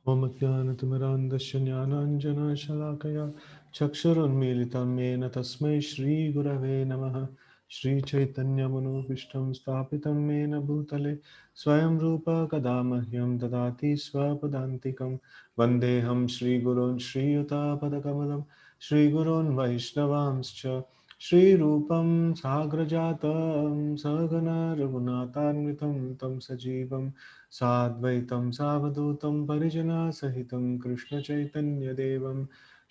Om Jnanatimirandasya Jnananjana Shalakaya Chakshurunmilitam Yena Tasmai Shri Gurave Namaha Shri Chaitanya Manobhishtam Sthapitam Yena Bhutale Swayam Rupa Kadamahyam Dadati Swapadantikam Vandeham Shri Gurun Shri Yuta Padakamalam Shri Gurun Vaishnavamscha Shri Rupam Sagrajatam Sagana Raghunatanvitam Tam Sajivam साद्वैतं सावधूतं परिजनसहितं कृष्णचैतन्यदेवं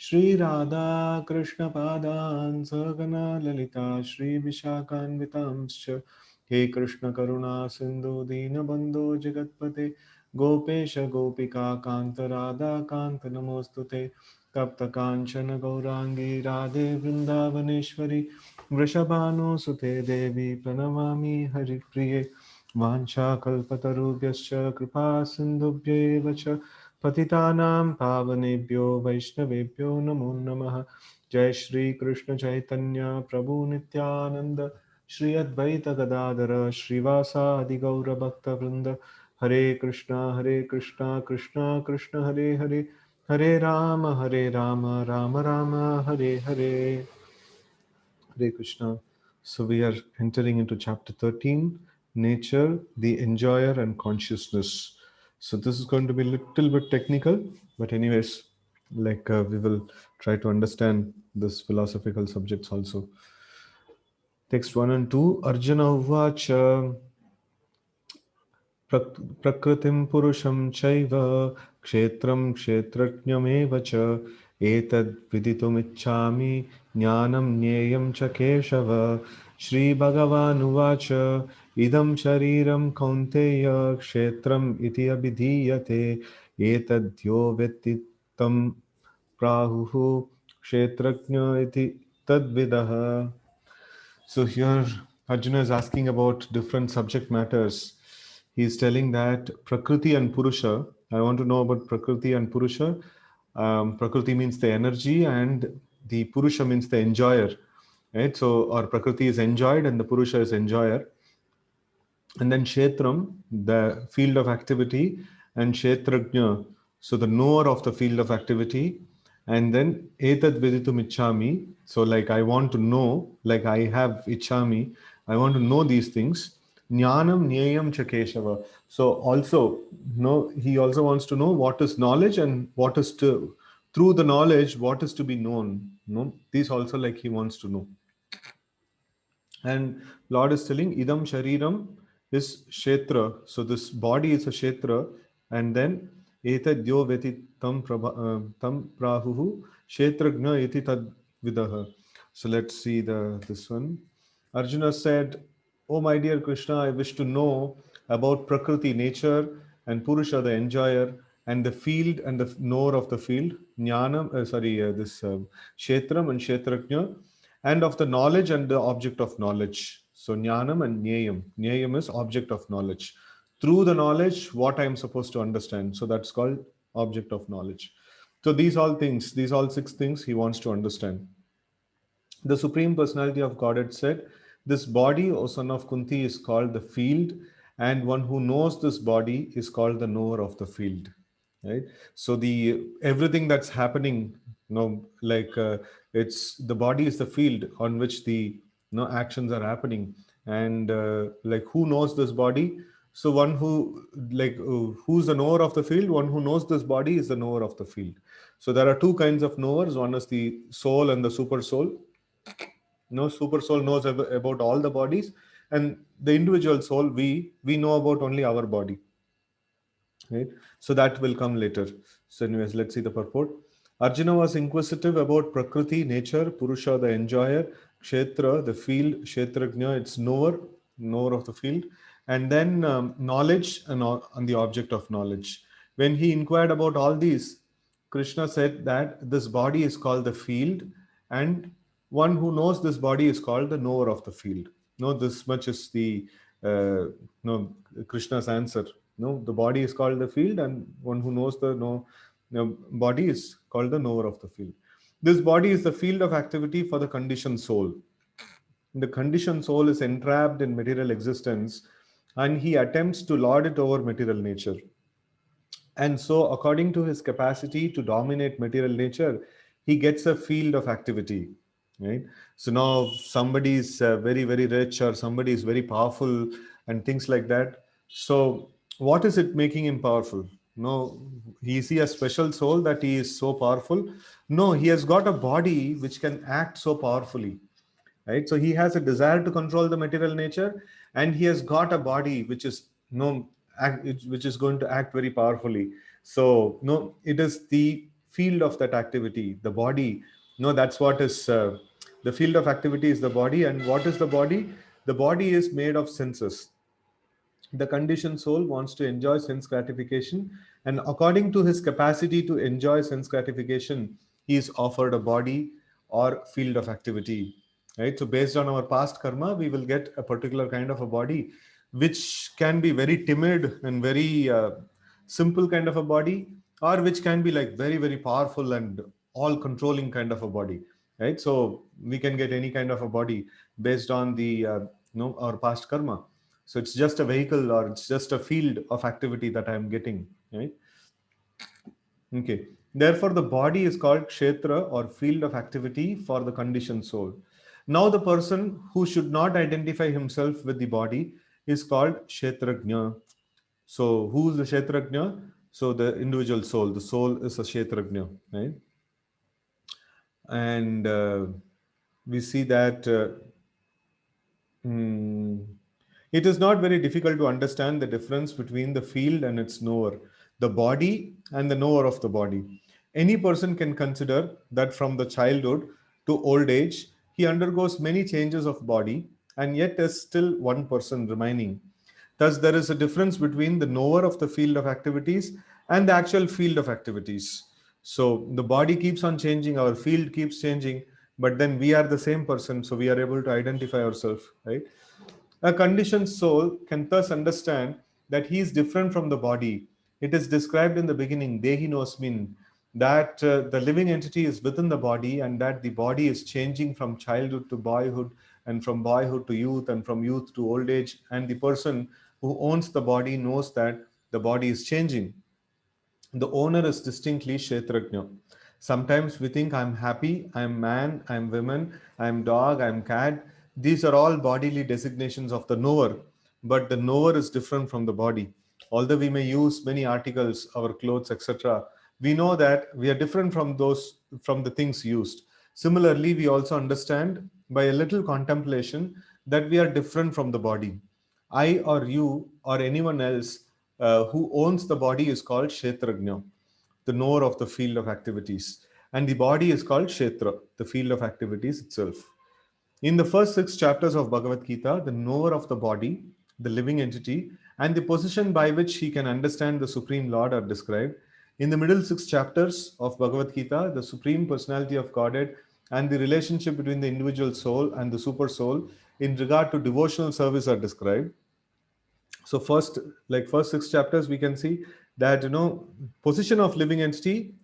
Shri Radha कृष्णपादान् सहगना Lalita श्रीविशाखान्वितांश्च हे कृष्णकरुणा सिन्धु दीनबन्धो जगत्पते गोपेश गोपिका कान्त राधा कान्त नमोऽस्तु ते तप्तकाञ्चन गौराङ्गी राधे वृन्दावनेश्वरि वृषभानुसुते देवी प्रणमामि हरिप्रिये वाञ्छाकल्पतरुभ्यश्च कृपा सिन्धुभ्येव च पतितानां पावनेभ्यो वैष्णवेभ्यो नमो नमः जय श्री कृष्ण चैतन्य प्रभु नित्यानंद श्री अद्वैत गदाधर श्रीवासादि गौरभक्तवृंद हरे Krishna Krishna Krishna Hare Hare Hare Ram Ram Ram Hare Hare Hare Krishna. So we are entering into chapter 13, nature, the enjoyer and consciousness. So this is going to be a little bit technical, but anyways, we will try to understand this philosophical subjects also. Text 1 and 2. Arjuna Uvacha प्रकृतिं पुरुषं चैव क्षेत्रं क्षेत्रज्ञमेव च एतद्विदितुमिच्छामि ज्ञानं ज्ञेयं च केशव श्रीभगवानुवाच इदं शरीरं कौन्तेय क्षेत्रम् इति अभिधीयते एतद्यो वेत्ति तं प्राहुः क्षेत्रज्ञ इति तद्विदः. So here Arjuna is asking about different subject matters. He is telling that Prakriti and Purusha. I want to know about Prakriti and Purusha. Prakriti means the energy, and the Purusha means the enjoyer. Right? So, our Prakriti is enjoyed, and the Purusha is enjoyer. And then Kshetram, the field of activity, and Kshetrajna, so the knower of the field of activity. And then Etad Viditum Ichchami, so like I want to know, like I have Ichchami, I want to know these things. Jnanam Nyayam Chakeshava. So also, no, he also wants to know what is knowledge and what is to, through the knowledge, what is to be known. No, these also like he wants to know. And Lord is telling Idam Shariram is Kshetra. So this body is a Kshetra. And then Etadyo Veti tam Prahuhu Kshetragna iti tad vidaha. So let's see this one. Arjuna said, "O my dear Krishna, I wish to know about Prakriti, nature, and Purusha, the enjoyer, and the field and the knower of the field, Jnanam, this Kshetram and Kshetrajna, and of the knowledge and the object of knowledge." So Jnanam and Jnayam. Jnayam is object of knowledge. Through the knowledge, what I am supposed to understand. So that's called object of knowledge. So these all six things he wants to understand. The Supreme Personality of Godhead said, "This body, O son of Kunti, is called the field, and one who knows this body is called the knower of the field." Right? So the everything that's happening, it's the body is the field on which the actions are happening, and like who knows this body? So one who who's the knower of the field? One who knows this body is the knower of the field. So there are two kinds of knowers. One is the soul and the super soul. Super soul knows about all the bodies, and the individual soul, we know about only our body, right? So that will come later. So anyways, let's see the purport. Arjuna was inquisitive about Prakriti, nature, Purusha, the enjoyer, Kshetra, the field, Kshetrajna, it's knower of the field, and then knowledge and the object of knowledge. When he inquired about all these, Krishna said that this body is called the field, and one who knows this body is called the knower of the field. No, this much is the no Krishna's answer. No, the body is called the field, and one who knows the body is called the knower of the field. This body is the field of activity for the conditioned soul. The conditioned soul is entrapped in material existence, and he attempts to lord it over material nature. And so, according to his capacity to dominate material nature, he gets a field of activity, right? So now, if somebody is very, very rich, or somebody is very powerful, and things like that. So, what is it making him powerful? No, is he a special soul that he is so powerful? No, he has got a body which can act so powerfully, right? So he has a desire to control the material nature, and he has got a body which is no which is going to act very powerfully. So no, it is the field of that activity, the body. No, that's what is the field of activity is the body. And what is the body? The body is made of senses. The conditioned soul wants to enjoy sense gratification, and according to his capacity to enjoy sense gratification, he is offered a body or field of activity. Right? So, based on our past karma, we will get a particular kind of a body, which can be very timid and very simple kind of a body, or which can be like very, very powerful and all controlling kind of a body. Right? So, we can get any kind of a body based on the our past karma. So it's just a vehicle, or it's just a field of activity that I'm getting, right? Okay. Therefore, the body is called kshetra, or field of activity for the conditioned soul. Now, the person who should not identify himself with the body is called kshetrajna. So, who is the kshetrajna? So, the individual soul. The soul is a kshetrajna, right? And we see that. Hmm. It is not very difficult to understand the difference between the field and its knower, the body and the knower of the body. Any person can consider that from the childhood to old age, he undergoes many changes of body, and yet is still one person remaining. Thus, there is a difference between the knower of the field of activities and the actual field of activities. So, the body keeps on changing, our field keeps changing, but then we are the same person, so we are able to identify ourselves, right? A conditioned soul can thus understand that he is different from the body. It is described in the beginning, Dehi Nosmin, that the living entity is within the body, and that the body is changing from childhood to boyhood, and from boyhood to youth, and from youth to old age. And the person who owns the body knows that the body is changing. The owner is distinctly Kshetrajna. Sometimes we think I'm happy, I'm man, I'm woman, I'm dog, I'm cat. These are all bodily designations of the knower, but the knower is different from the body. Although we may use many articles, our clothes, etc., we know that we are different from from the things used. Similarly, we also understand by a little contemplation that we are different from the body. I or you or anyone else who owns the body is called Kshetrajna, the knower of the field of activities. And the body is called Kshetra, the field of activities itself. In the first six chapters of Bhagavad Gita, the knower of the body, the living entity, and the position by which he can understand the Supreme Lord are described. In the middle six chapters of Bhagavad Gita, the Supreme Personality of Godhead and the relationship between the individual soul and the super soul in regard to devotional service are described. So first six chapters we can see that position of living entity,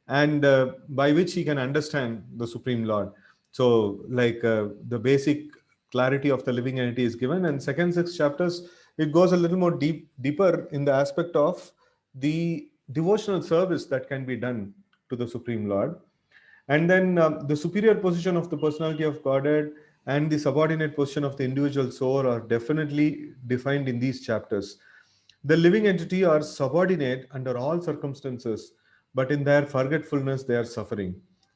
and by which he can understand the Supreme Lord. So the basic clarity of the living entity is given, and second six chapters it goes a little more deeper in the aspect of the devotional service that can be done to the Supreme Lord. And then the superior position of the personality of Godhead and the subordinate position of the individual soul are definitely defined in these chapters. The living entity are subordinate under all circumstances, but in their forgetfulness they are suffering.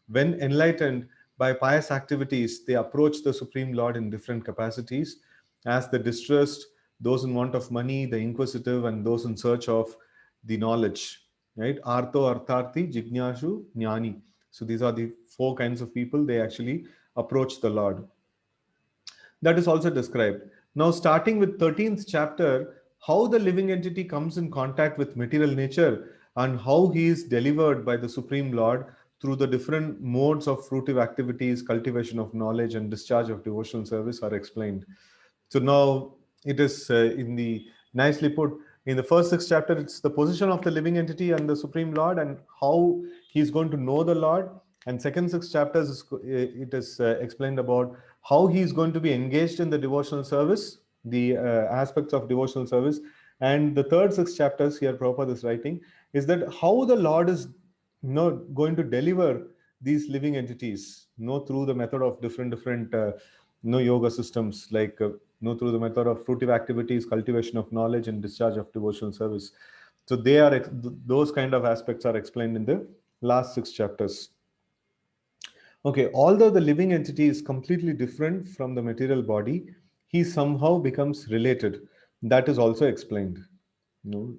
When enlightened by pious activities, they approach the Supreme Lord in different capacities as the distressed, those in want of money, the inquisitive, and those in search of the knowledge. Right? Artho, Artharthi, Jignashu, Jnani. So these are the four kinds of people they actually approach the Lord. That is also described. Now, starting with 13th chapter, how the living entity comes in contact with material nature and how he is delivered by the Supreme Lord through the different modes of fruitive activities, cultivation of knowledge, and discharge of devotional service are explained. So now it is in the nicely put in the first six chapter. It's the position of the living entity and the Supreme Lord, and how he is going to know the Lord. And second six chapters it is explained about how he is going to be engaged in the devotional service, the aspects of devotional service. And the third six chapters here Prabhupada is writing is that how the Lord is going to deliver these living entities, through the method of different yoga systems, like through the method of fruitive activities, cultivation of knowledge, and discharge of devotional service. So they are those kind of aspects are explained in the last six chapters. Okay, although the living entity is completely different from the material body, he somehow becomes related. That is also explained.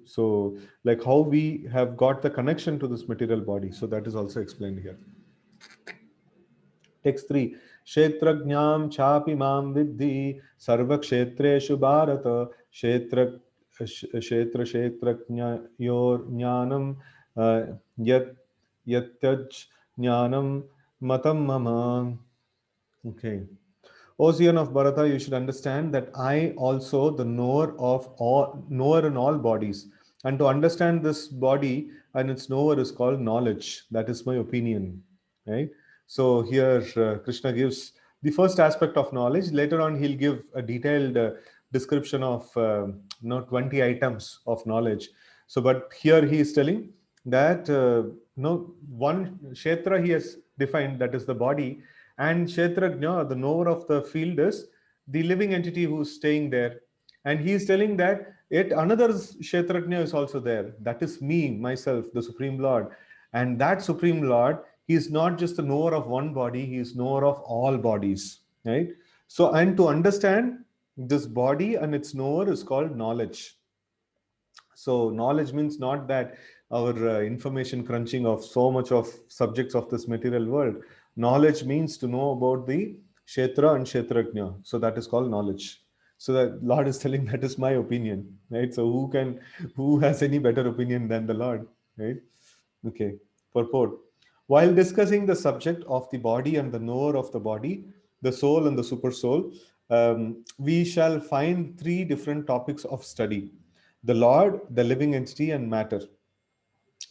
So like how we have got the connection to this material body. So that is also explained here. Text 3. Kshetrajnam chapi mam vidhi sarva kshetreshu bharata kshetra kshetraknyayor jnanam yat yatyaj jnanam matam mama. Okay. O Zion of Bharata, you should understand that I also the knower in all bodies. And to understand this body and its knower is called knowledge. That is my opinion. Right? So here Krishna gives the first aspect of knowledge. Later on, he'll give a detailed description of 20 items of knowledge. So, but here he is telling that one kshetra he has defined, that is the body, and kshetrajna, the knower of the field, is the living entity who's staying there. And he is telling that yet another kshetrajna is also there. That is me, myself, the Supreme Lord. And that Supreme Lord, he is not just the knower of one body, he is knower of all bodies. Right? So, and to understand this body and its knower is called knowledge. So knowledge means not that our information crunching of so much of subjects of this material world. Knowledge means to know about the kshetra and kshetrajna. So that is called knowledge. So that Lord is telling that is my opinion, right? So who has any better opinion than the Lord, right? Okay. Purport. While discussing the subject of the body and the knower of the body, the soul and the super soul, we shall find three different topics of study: the Lord, the living entity, and matter.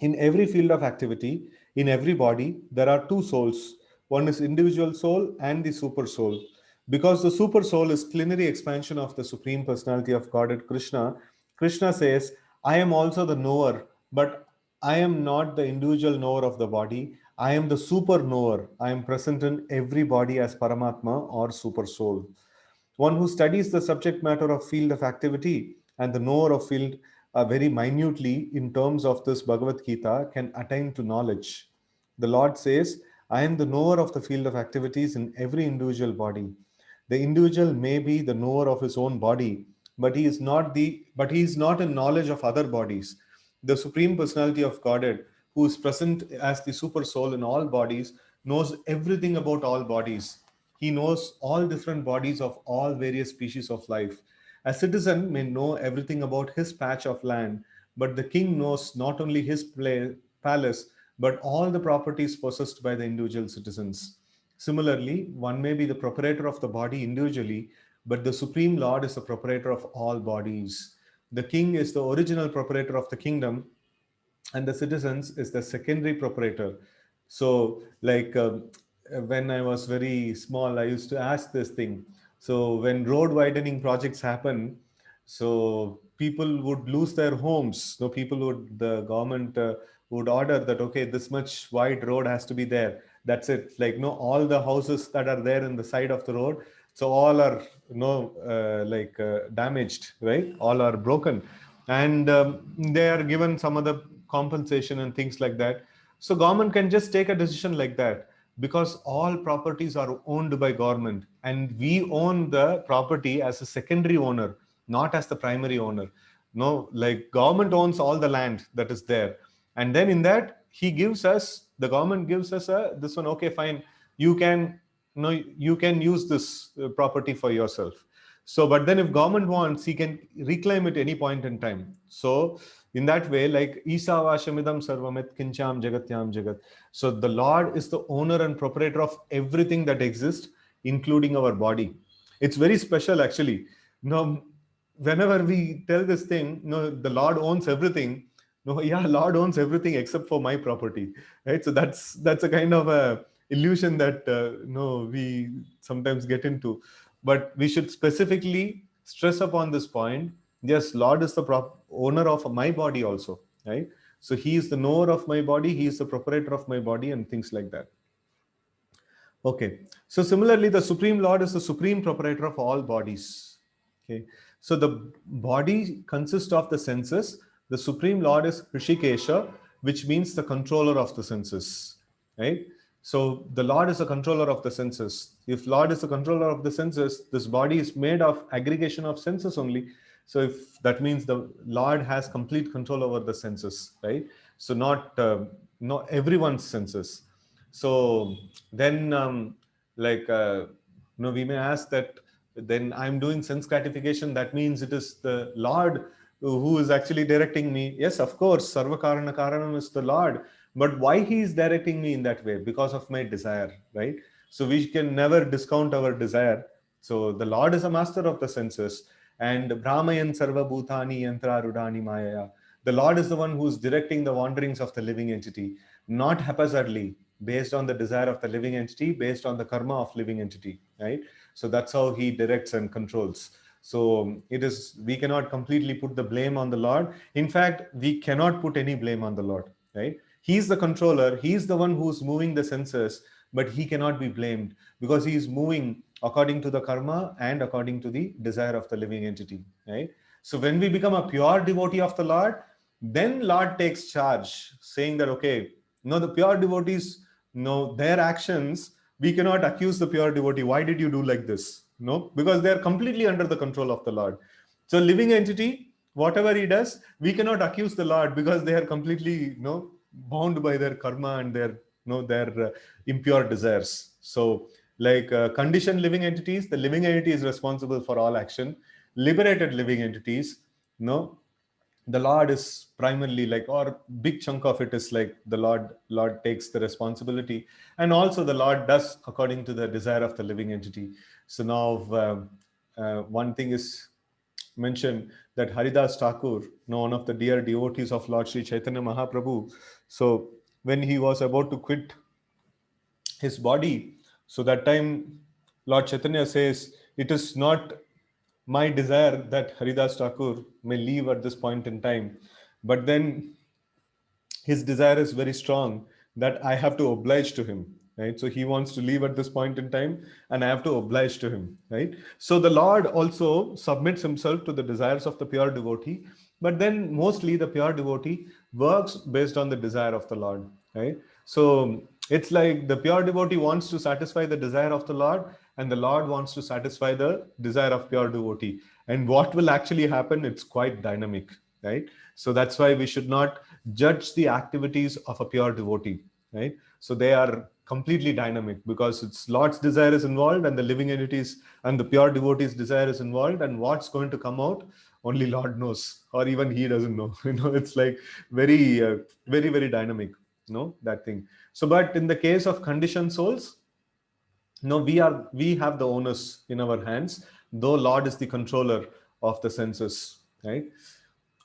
In every field of activity, in every body, there are two souls. One is individual soul and the super soul. Because the super soul is plenary expansion of the Supreme Personality of Godhead Krishna, Krishna says, I am also the knower, but I am not the individual knower of the body. I am the super knower. I am present in every body as Paramatma or super soul. One who studies the subject matter of field of activity and the knower of field very minutely in terms of this Bhagavad Gita can attain to knowledge. The Lord says, I am the knower of the field of activities in every individual body. The individual may be the knower of his own body, but he is not in knowledge of other bodies. The Supreme Personality of Godhead, who is present as the super soul in all bodies, knows everything about all bodies. He knows all different bodies of all various species of life. A citizen may know everything about his patch of land, but the king knows not only his palace, but all the properties possessed by the individual citizens. Similarly, one may be the proprietor of the body individually, but the Supreme Lord is the proprietor of all bodies. The king is the original proprietor of the kingdom, and the citizens is the secondary proprietor. So like when I was very small, I used to ask this thing. So when road widening projects happen, so people would lose their homes. So people would, the government would order that, okay, this much wide road has to be there. That's it. Like, no, all the houses that are there in the side of the road, so all are damaged, right? All are broken, and they are given some other compensation and things like that. So government can just take a decision like that, because all properties are owned by government, and we own the property as a secondary owner, not as the primary owner. No, like government owns all the land that is there, and then in that the government gives us a this one. Okay, fine, you can you can use this property for yourself. So but then if government wants, he can reclaim it any point in time. So in that way, like Isavashamidam Sarvamit Kincham Jagatyam Jagat. So the Lord is the owner and proprietor of everything that exists, including our body. It's very special actually. Whenever we tell this thing, the Lord owns everything. No, yeah, Lord owns everything except for my property. Right. So that's a kind of a illusion that no, we sometimes get into. But we should specifically stress upon this point Yes, Lord is the owner of my body also, right? So he is the knower of my body, he is the proprietor of my body, and things like that. Okay. So similarly, the Supreme Lord is the supreme proprietor of all bodies. Okay. So the body consists of the senses. The Supreme Lord is Rishikesha, which means the controller of the senses. Right. So the Lord is the controller of the senses. If Lord is the controller of the senses, this body is made of aggregation of senses only. So if that means the Lord has complete control over the senses, right? So not everyone's senses. So then we may ask that, then I'm doing sense gratification, that means it is the Lord who is actually directing me. Yes, of course, sarva karana karanam is the Lord, but why he is directing me in that way? Because of my desire, right? So we can never discount our desire. So the Lord is a master of the senses, and brahmayan sarva bhutani yantra rudani maya, the Lord is the one who is directing the wanderings of the living entity, not haphazardly, based on the desire of the living entity, based on the karma of living entity, right? So that's how he directs and controls. So it is, we cannot completely put the blame on the Lord. In fact, we cannot put any blame on the Lord, right? He's the controller, he's the one who's moving the senses, but he cannot be blamed because he is moving according to the karma and according to the desire of the living entity, right? So when we become a pure devotee of the Lord, then Lord takes charge, saying that, okay, no, the pure devotees, no, their actions, we cannot accuse the pure devotee. Why did you do like this? No, because they are completely under the control of the Lord. So living entity, whatever he does, we cannot accuse the Lord because they are completely, bound by their karma and their impure desires. So like conditioned living entities, the living entity is responsible for all action. Liberated living entities, no, the Lord is primarily like, or big chunk of it is like the Lord takes the responsibility, and also the Lord does according to the desire of the living entity. So now one thing is mentioned, that Haridas Thakur, one of the dear devotees of Lord Sri Chaitanya Mahaprabhu, so when he was about to quit his body, so that time Lord Chaitanya says, it is not my desire that Haridas Thakur may leave at this point in time, but then his desire is very strong that I have to oblige to him, right? So he wants to leave at this point in time, and I have to oblige to him, right? So the Lord also submits himself to the desires of the pure devotee, but then mostly the pure devotee works based on the desire of the Lord, right? So it's like the pure devotee wants to satisfy the desire of the Lord, and the Lord wants to satisfy the desire of pure devotee. And what will actually happen? It's quite dynamic, right? So that's why we should not judge the activities of a pure devotee, right? So they are completely dynamic because it's Lord's desire is involved, and the living entities and the pure devotee's desire is involved, and what's going to come out, only Lord knows, or even he doesn't know. It's like very very very dynamic, that thing. So but in the case of conditioned souls, no, we have the onus in our hands, though Lord is the controller of the senses, right?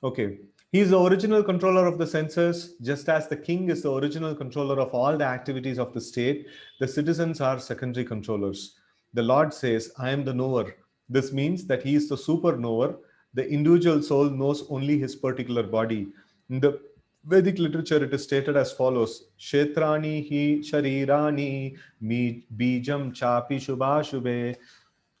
Okay. He is the original controller of the senses, just as the king is the original controller of all the activities of the state. The citizens are secondary controllers. The Lord says, I am the knower. This means that he is the super knower. The individual soul knows only his particular body. In the Vedic literature, it is stated as follows: Kshetrani hi sharirani bijam chapi shubhashubhe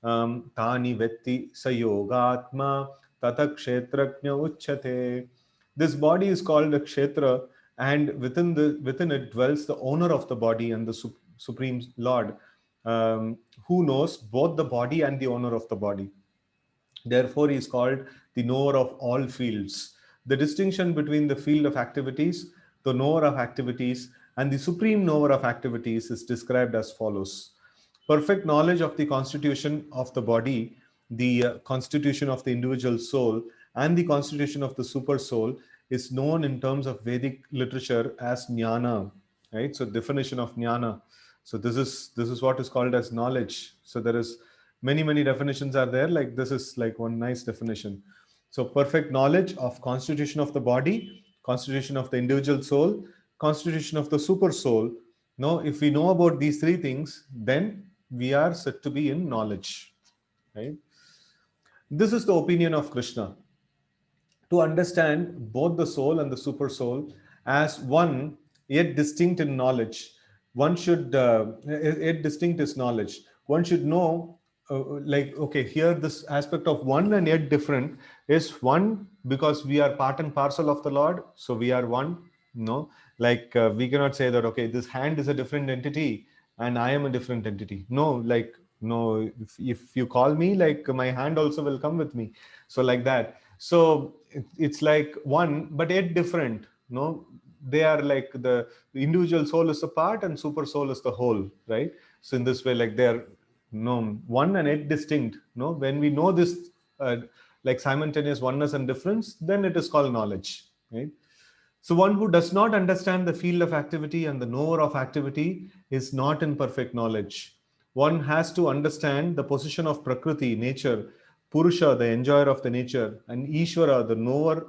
tani vetti sayogatma tata kshetrajna uchyate. This body is called a kshetra, and within it dwells the owner of the body and the supreme Lord, who knows both the body and the owner of the body. Therefore, he is called the knower of all fields. The distinction between the field of activities, the knower of activities, and the supreme knower of activities is described as follows: perfect knowledge of the constitution of the body, the constitution of the individual soul, and the constitution of the super soul is known in terms of Vedic literature as jnana, right? So definition of jnana. So this is what is called as knowledge. So there is many definitions are there. Like this is like one nice definition. So perfect knowledge of constitution of the body, constitution of the individual soul, constitution of the super soul. Now, if we know about these three things, then we are said to be in knowledge, right? This is the opinion of Krishna. to understand both the soul and the super soul as one, yet distinct in knowledge. One should, yet distinct is knowledge. One should know, like, okay, here this aspect of one and yet different is one because we are part and parcel of the Lord. So we are one, no? Like, we cannot say that, okay, this hand is a different entity and I am a different entity. No, like, no, if you call me, like, my hand also will come with me. So like that. So it's like one but yet different, no? They are like the individual soul is a part and super soul is the whole, right? So in this way, like, they are, no, one and yet distinct, no? When we know this, like, simultaneous oneness and difference, then it is called knowledge, right? So one who does not understand the field of activity and the knower of activity is not in perfect knowledge. One has to understand the position of Prakriti, nature, Purusha, the enjoyer of the nature, and Ishvara, the knower,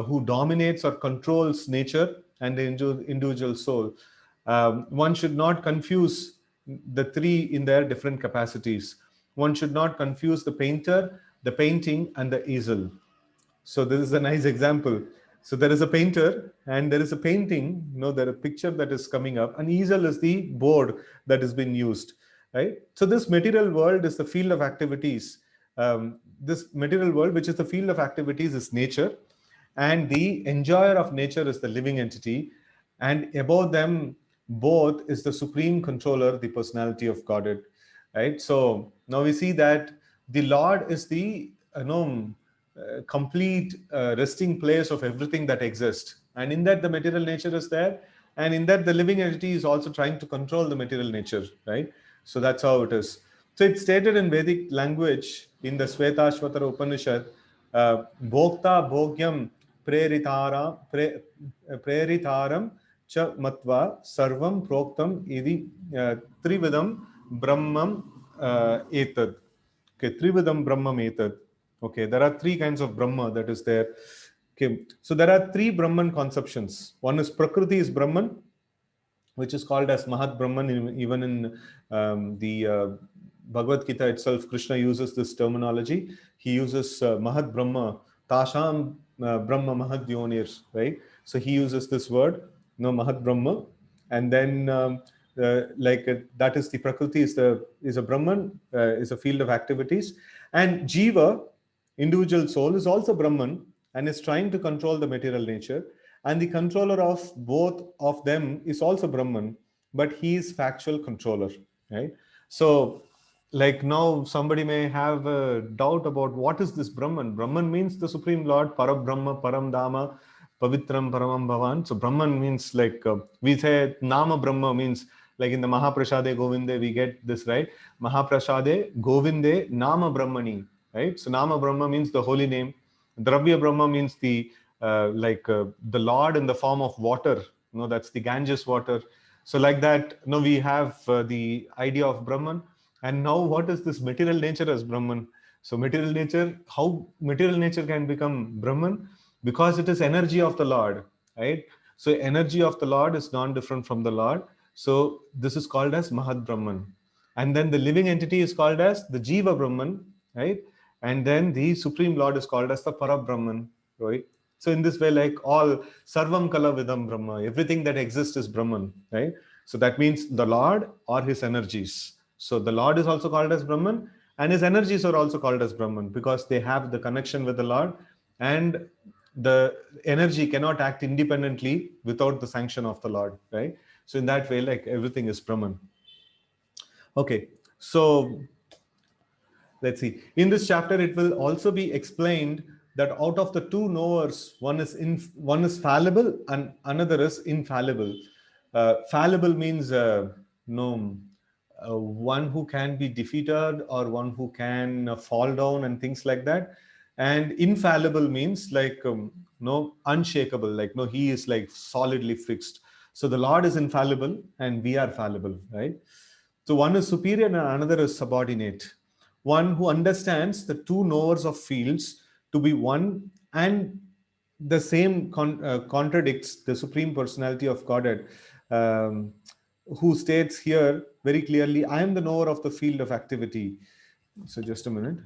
who dominates or controls nature and the individual soul. One should not confuse the three in their different capacities. One should not confuse the painter, the painting, and the easel. So this is a nice example. So there is a painter and there is a painting, there is a picture that is coming up. An easel is the board that has been used, right? So this material world is the field of activities. This material world, which is the field of activities, is nature, and the enjoyer of nature is the living entity, and above them both is the supreme controller, the personality of Godhead, right? So now we see that the Lord is the complete resting place of everything that exists, and in that the material nature is there, and in that the living entity is also trying to control the material nature, right? So that's how it is. So it's stated in Vedic language in the Shvetashvatara Upanishad, Bhokta Bhogyam Preritaram cha matva sarvam proktam idi trividam brahmam etad. Okay, trividam brahmam etad. Okay, there are three kinds of Brahma that is there. Okay, so there are three Brahman conceptions. One is Prakriti is Brahman, which is called as Mahat Brahman. Even in the Bhagavad Gita itself, Krishna uses this terminology. He uses Mahat Brahma, Tasham Brahma Mahat Yonir, right? So he uses this word, Mahat Brahma, and then that is the Prakriti is a Brahman, is a field of activities, and Jiva, individual soul, is also Brahman and is trying to control the material nature, and the controller of both of them is also Brahman, but he is factual controller, right? So like now somebody may have a doubt about what is this Brahman. Brahman means the Supreme Lord, Parabrahma, Paramdama, Pavitram, Paramam Bhavan. So Brahman means like, we say Nama Brahma means, like in the Mahaprasade Govinde, we get this, right? Mahaprasade Govinde Nama Brahmani, right? So Nama Brahma means the holy name. Dravya Brahma means the the Lord in the form of water. That's the Ganges water. So like that, we have the idea of Brahman. And now what is this material nature as Brahman? So material nature, how material nature can become Brahman? Because it is energy of the Lord, right? So energy of the Lord is non-different from the Lord. So this is called as Mahat Brahman. And then the living entity is called as the Jiva Brahman, right? And then the Supreme Lord is called as the Parabrahman, right? So in this way, like all Sarvam Kala Vidam Brahma, everything that exists is Brahman, right? So that means the Lord or his energies. So the Lord is also called as Brahman, and his energies are also called as Brahman because they have the connection with the Lord, and the energy cannot act independently without the sanction of the Lord, right? So in that way, like everything is Brahman. Okay, so let's see. In this chapter, it will also be explained that out of the two knowers, one is fallible and another is infallible. Fallible means no, one who can be defeated or one who can fall down and things like that. And infallible means like no, unshakable, like no, he is like solidly fixed. So the Lord is infallible and we are fallible, right? So one is superior and another is subordinate. One who understands the two knowers of fields to be one and the same contradicts the Supreme Personality of Godhead, who states here very clearly, I am the knower of the field of activity. So just a minute.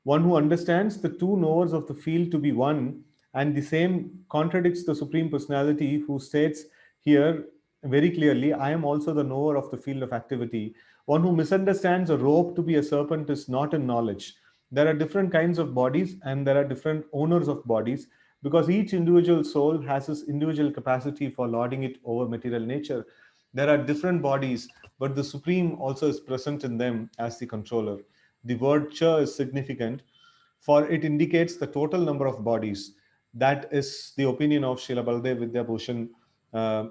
One who understands the two knowers of the field to be one And the same contradicts the Supreme Personality, who states here very clearly, I am also the knower of the field of activity. One who misunderstands a rope to be a serpent is not in knowledge. There are different kinds of bodies and there are different owners of bodies, because each individual soul has its individual capacity for lording it over material nature. There are different bodies, but the Supreme also is present in them as the controller. The word cha is significant, for it indicates the total number of bodies. That is the opinion of Srila Baldev Vidyabhushan. Uh,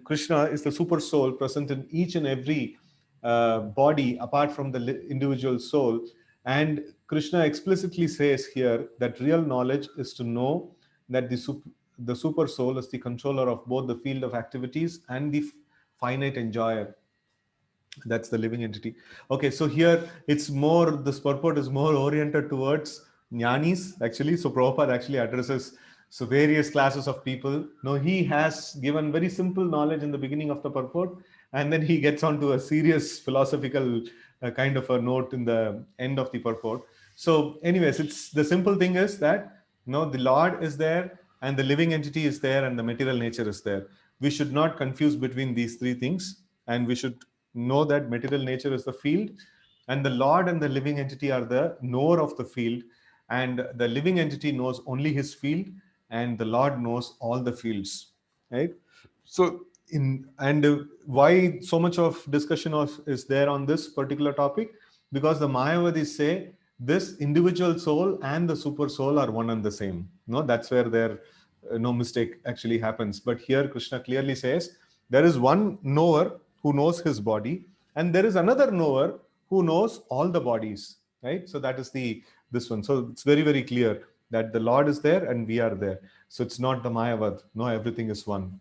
Krishna is the super soul present in each and every body apart from the individual soul. And Krishna explicitly says here that real knowledge is to know that the super soul is the controller of both the field of activities and the finite enjoyer. That's the living entity. Okay, so here it's more, this purport is more oriented towards jnanis actually. So Prabhupada actually addresses so various classes of people. No, he has given very simple knowledge in the beginning of the purport, and then he gets on to a serious philosophical kind of a note in the end of the purport. So anyways, it's the simple thing is that no, the Lord is there and the living entity is there and the material nature is there. We should not confuse between these three things, and we should know that material nature is the field, and the Lord and the living entity are the knower of the field, and the living entity knows only his field, and the Lord knows all the fields, right? So why so much of discussion is there on this particular topic? Because the Mayavadis say this individual soul and the super soul are one and the same. No, that's where their no mistake actually happens. But here Krishna clearly says there is one knower who knows his body, and there is another knower who knows all the bodies, right? So that is the this one. So it's very, very clear that the Lord is there and we are there. So it's not the Mayavad. No, everything is one.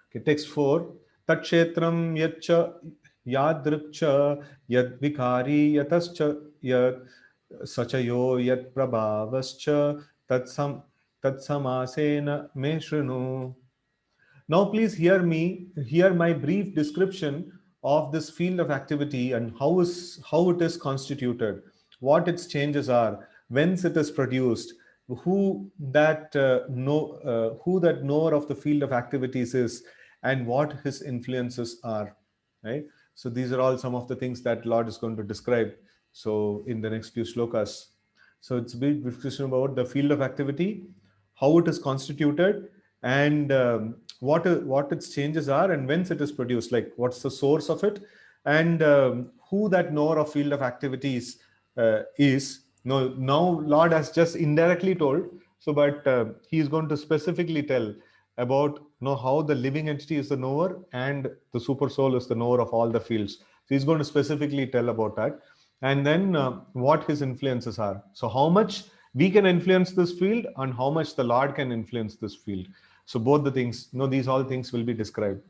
Okay, text 4. Tat kshetram yatcha yadrikcha yad vikari yatascha yad sachayo yat prabhavascha tatsamasena me shrinu. Now, please hear my brief description of this field of activity and how it is constituted, what its changes are, whence it is produced, who that knower of the field of activities is, and what his influences are. Right. So these are all some of the things that Lord is going to describe. So in the next few slokas. So it's a big discussion about the field of activity, how it is constituted, and what its changes are, and whence it is produced, like what's the source of it, and who that knower of field of activities is. No, now Lord has just indirectly told, so but he is going to specifically tell about how the living entity is the knower and the super soul is the knower of all the fields. So he's going to specifically tell about that, and then what his influences are. So how much we can influence this field and how much the Lord can influence this field. So both the things, these all things will be described.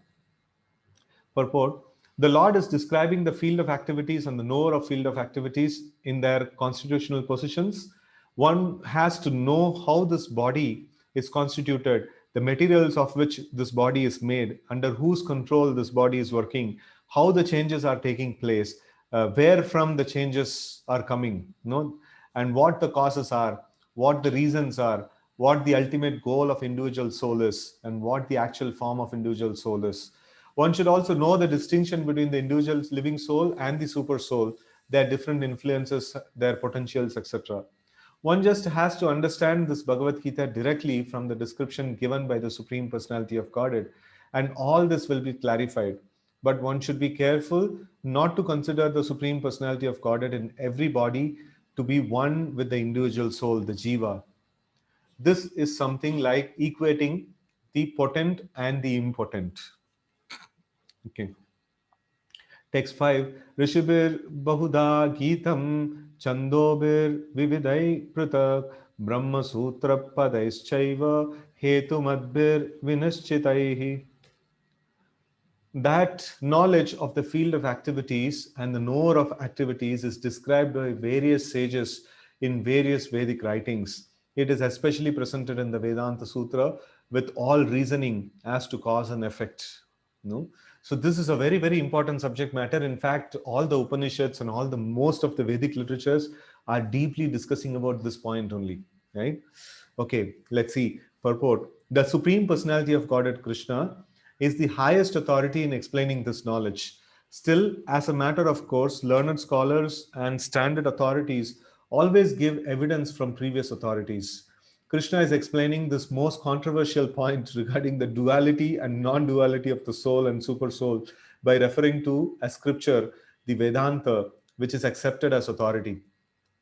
Purport: the Lord is describing the field of activities and the knower of field of activities in their constitutional positions. One has to know how this body is constituted, the materials of which this body is made, under whose control this body is working, how the changes are taking place, where from the changes are coming, and what the causes are, what the reasons are, what the ultimate goal of individual soul is, and what the actual form of individual soul is. One should also know the distinction between the individual living soul and the super soul, their different influences, their potentials, etc. One just has to understand this Bhagavad Gita directly from the description given by the Supreme Personality of Godhead, and all this will be clarified. But one should be careful not to consider the Supreme Personality of Godhead in every body to be one with the individual soul, the Jiva. This is something like equating the potent and the impotent. Okay. Text 5. Rishibir Bahuda Geetam Chandobir Vividai Pratak Brahma Sutra Padaischaiva Hetu Madbir Vinashchitaihi. That knowledge of the field of activities and the knower of activities is described by various sages in various Vedic writings. It is especially presented in the Vedanta Sutra with all reasoning as to cause and effect. So this is a very, very important subject matter. In fact, all the Upanishads and most of the Vedic literatures are deeply discussing about this point only, right? Okay, let's see. Purport. The Supreme Personality of Godhead Krishna is the highest authority in explaining this knowledge. Still, as a matter of course, learned scholars and standard authorities always give evidence from previous authorities. Krishna is explaining this most controversial point regarding the duality and non duality of the soul and super soul by referring to a scripture, the Vedanta, which is accepted as authority.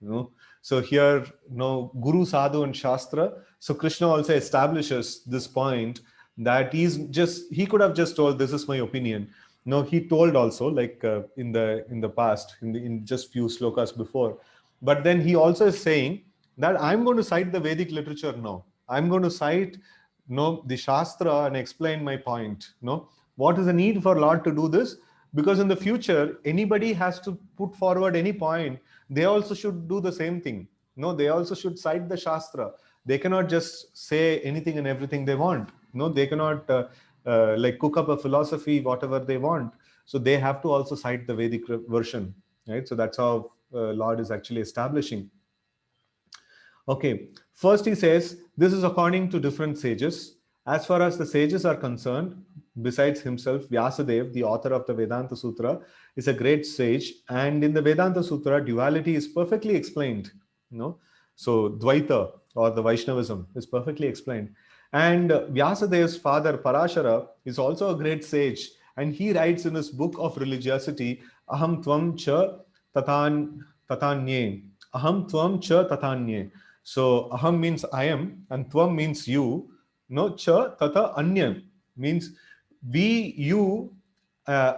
You know, so here, Guru, Sadhu, and Shastra. So Krishna also establishes this point that he could have just told, this is my opinion. No, he told also, like in the past, in just few slokas before. But then he also is saying that I'm going to cite the Vedic literature now. I'm going to cite the Shastra and explain my point. What is the need for Lord to do this? Because in the future, anybody has to put forward any point, they also should do the same thing. They also should cite the Shastra. They cannot just say anything and everything they want. They cannot like cook up a philosophy, whatever they want. So they have to also cite the Vedic version, right? So that's how Lord is actually establishing. Okay, first he says, this is according to different sages. As far as the sages are concerned, besides himself, Vyasadeva, the author of the Vedanta Sutra, is a great sage. And in the Vedanta Sutra, duality is perfectly explained. So Dvaita, or the Vaishnavism, is perfectly explained. And Vyasadev's father, Parashara, is also a great sage. And he writes in his book of religiosity, Aham Tvam Cha Tatanye. Aham Tvam Cha Tatanye. So aham means I am, and tvam means you. No, cha tata anya means we, you, uh,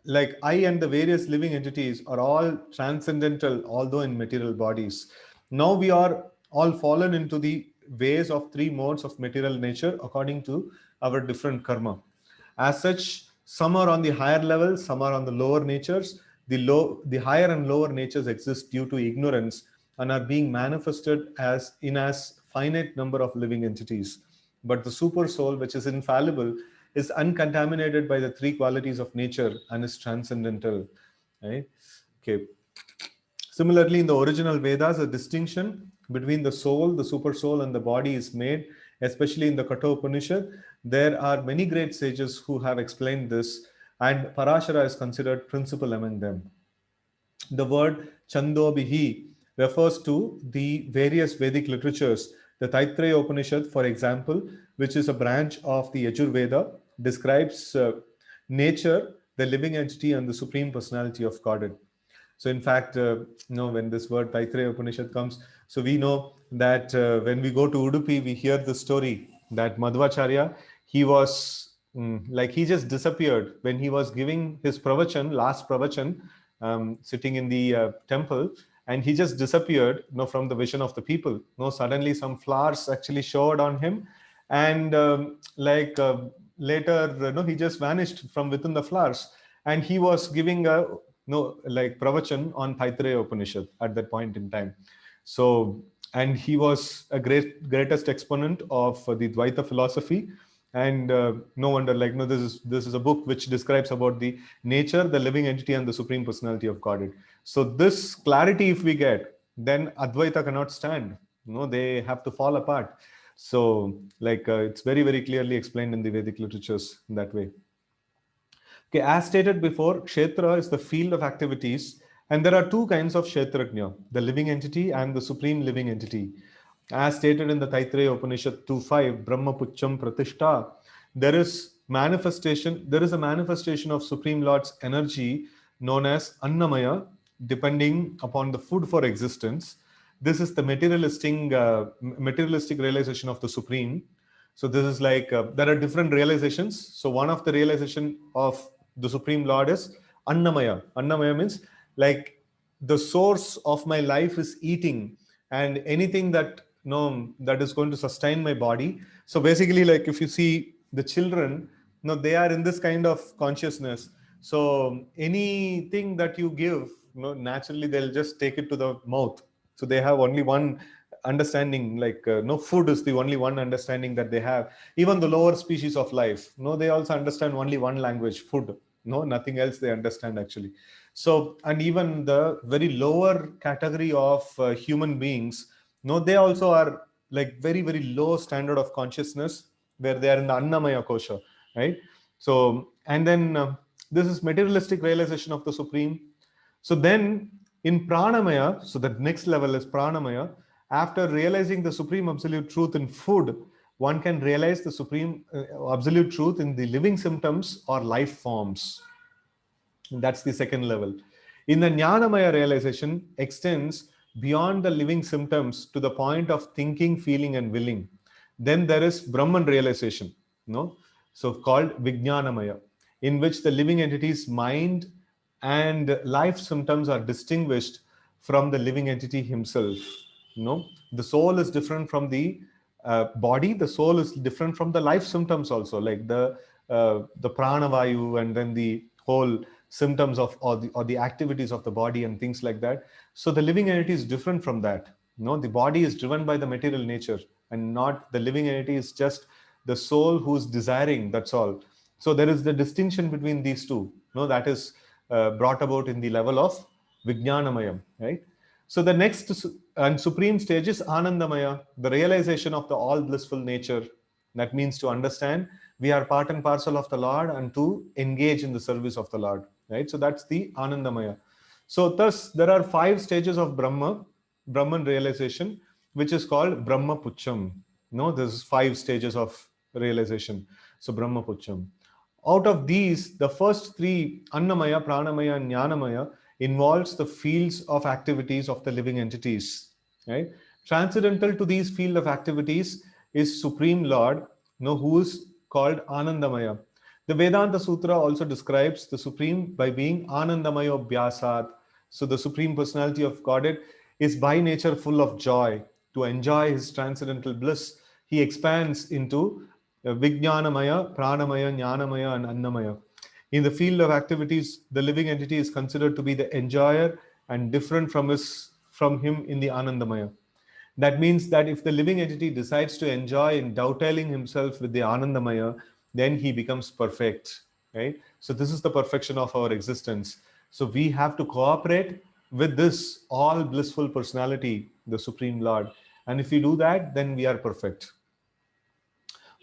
like I and the various living entities are all transcendental, although in material bodies. Now we are all fallen into the ways of three modes of material nature according to our different karma. As such, some are on the higher level, some are on the lower natures. The higher and lower natures exist due to ignorance and are being manifested as finite number of living entities. But the super soul, which is infallible, is uncontaminated by the three qualities of nature and is transcendental. Right? Okay. Similarly, in the original Vedas, a distinction between the soul, the super soul, and the body is made, especially in the Kathopanishad. There are many great sages who have explained this, and Parashara is considered principal among them. The word Chandobhihi refers to the various Vedic literatures. The Taittiriya Upanishad, for example, which is a branch of the Yajurveda, describes nature, the living entity, and the supreme personality of Godhead. So, in fact, when this word Taittiriya Upanishad comes, so we know that when we go to Udupi, we hear the story that Madhvacharya, he was like he just disappeared when he was giving his pravachan, last pravachan, sitting in the temple, and he just disappeared from the vision of the people. Suddenly some flowers actually showed on him, and later he just vanished from within the flowers, and he was giving a like pravachan on Taittiriya Upanishad at that point in time. So, and he was a greatest exponent of the Dvaita philosophy. And no wonder, this is a book which describes about the nature, the living entity, and the supreme personality of Godhead. So this clarity, if we get, then Advaita cannot stand. They have to fall apart. So, it's very, very clearly explained in the Vedic literatures in that way. Okay, as stated before, Kshetra is the field of activities, and there are two kinds of Kshetrajna, the living entity and the supreme living entity. As stated in the Taittiriya Upanishad 2.5, Brahma Pucham Pratishta, there is a manifestation of Supreme Lord's energy known as Annamaya, depending upon the food for existence. This is the materialistic realization of the Supreme. So this is like, there are different realizations. So one of the realization of the Supreme Lord is Annamaya. Annamaya means like the source of my life is eating, and anything that that is going to sustain my body. So basically, like if you see the children, they are in this kind of consciousness. So anything that you give, naturally they'll just take it to the mouth. So they have only one understanding, like no, food is the only one understanding that they have. Even the lower species of life, they also understand only one language, food. Nothing else they understand actually. So, and even the very lower category of human beings, they also are like very, very low standard of consciousness where they are in the Annamaya Kosha, right? So, and then this is materialistic realization of the Supreme. So then in Pranamaya, so the next level is Pranamaya. After realizing the Supreme Absolute Truth in food, one can realize the Supreme Absolute Truth in the living symptoms or life forms. That's the second level. In the Jnanamaya realization extends beyond the living symptoms to the point of thinking, feeling, and willing. Then there is Brahman realization, no? So called Vijnanamaya, in which the living entity's mind and life symptoms are distinguished from the living entity himself. No, the soul is different from the body. The soul is different from the life symptoms also, like the pranavayu, and then the whole symptoms of or the activities of the body and things like that. So the living entity is different from that. No, the body is driven by the material nature, and not the living entity is just the soul who's desiring. That's all. So there is the distinction between these two. No, that is brought about in the level of Vijnanamayam, right? So the next and supreme stage is Anandamaya, the realization of the all blissful nature. That means to understand we are part and parcel of the Lord and to engage in the service of the Lord, right? So that's the Anandamaya. So thus there are 5 stages of Brahman realization, which is called Brahma Pucham. No, there's 5 stages of realization. So Brahma Pucham. Out of these, the first 3, Annamaya, Pranamaya, and Jnanamaya, involves the fields of activities of the living entities. Right? Transcendental to these field of activities is Supreme Lord, who is called Anandamaya. The Vedanta Sutra also describes the Supreme by being Anandamaya Bhyasat. So the Supreme Personality of Godhead is by nature full of joy. To enjoy his transcendental bliss, he expands into Vijnanamaya, Pranamaya, Jnanamaya, and Annamaya. In the field of activities, the living entity is considered to be the enjoyer and different from him in the Anandamaya. That means that if the living entity decides to enjoy in dovetailing himself with the Anandamaya, then he becomes perfect, right? So this is the perfection of our existence. So we have to cooperate with this all blissful personality, the Supreme Lord. And if we do that, then we are perfect.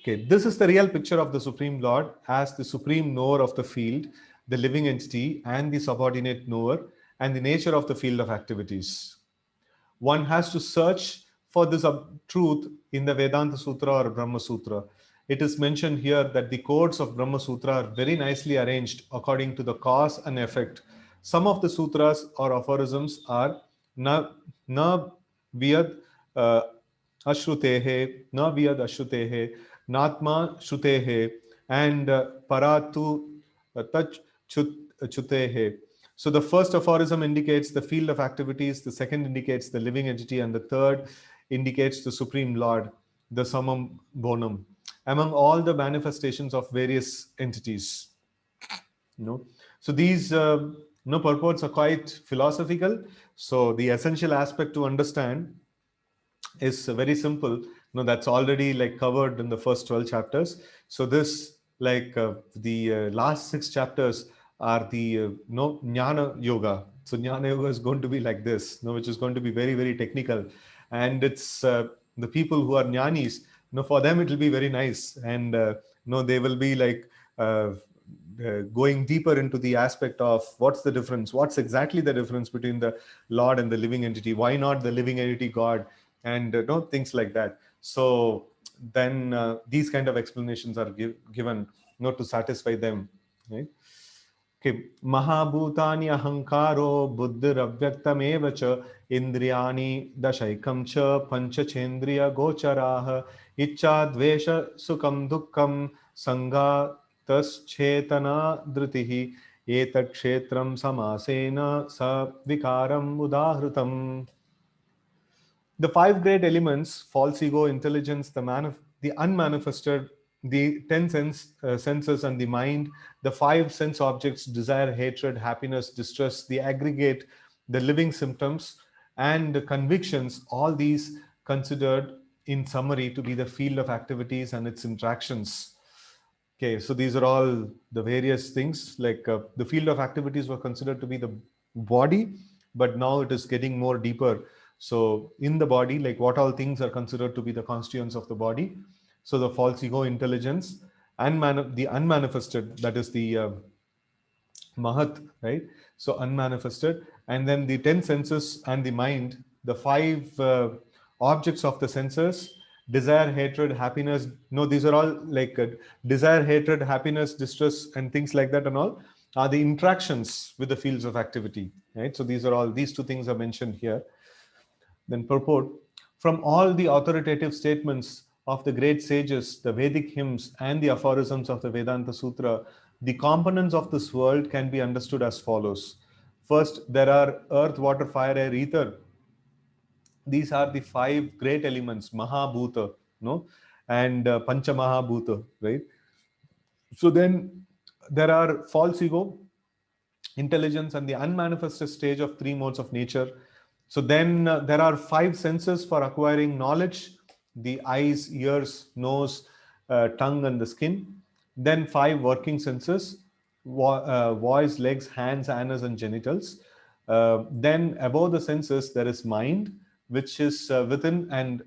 Okay, this is the real picture of the Supreme Lord as the supreme knower of the field, the living entity, and the subordinate knower, and the nature of the field of activities. One has to search for this truth in the Vedanta Sutra or Brahma Sutra. It is mentioned here that the codes of Brahma Sutra are very nicely arranged according to the cause and effect. Some of the sutras or aphorisms are na vyad ashrutehe, na vyad ashrutehe, natma shrutehe, and paratu tach chutehe. So the first aphorism indicates the field of activities, the second indicates the living entity, and the third indicates the Supreme Lord, the summum bonum, among all the manifestations of various entities. So these purports are quite philosophical. So the essential aspect to understand is very simple. That's already like covered in the first 12 chapters. So this the last 6 chapters are the Jnana Yoga. So Jnana Yoga is going to be like this, which is going to be very, very technical. And it's the people who are jnanis, for them it will be very nice. And they will be like going deeper into the aspect of what's the difference, what's exactly the difference between the Lord and the living entity, why not the living entity God, and things like that. So then these kind of explanations are given to satisfy them, right? Okay. Mahabhutani ahankaro buddhiravyaktamev cha indriyani dashaikam cha panchachendriya gocharaha ichcha dvesha sukham dukkham sangha taschetana dritihi etat kshetram samasena sa vikaram udahrutam. The 5 great elements: false ego, intelligence, the unmanifested, the 10 senses, and the mind, the 5 sense objects: desire, hatred, happiness, distress, the aggregate, the living symptoms, and the convictions. All these considered in summary to be the field of activities and its interactions. Okay, so these are all the various things. Like the field of activities were considered to be the body, but now it is getting more deeper. So in the body, like what all things are considered to be the constituents of the body. So the false ego, intelligence, the unmanifested, that is the Mahat, right? So unmanifested, and then the 10 senses and the mind, the five objects of the senses: desire, hatred, happiness. No, these are all like desire, hatred, happiness, distress, and things like that, and all are the interactions with the fields of activity, right? So these two things are mentioned here. Then purport: from all the authoritative statements of the great sages, the Vedic hymns, and the aphorisms of the Vedanta Sutra, the components of this world can be understood as follows. First, there are earth, water, fire, air, ether. These are the five great elements, Mahabhuta, no, and Pancha Mahabhuta, right? So then there are false ego, intelligence, and the unmanifested stage of three modes of nature. So then there are five senses for acquiring knowledge: the eyes, ears, nose, tongue, and the skin. Then five working senses: voice, legs, hands, anus, and genitals. Then above the senses, there is mind, which is within, and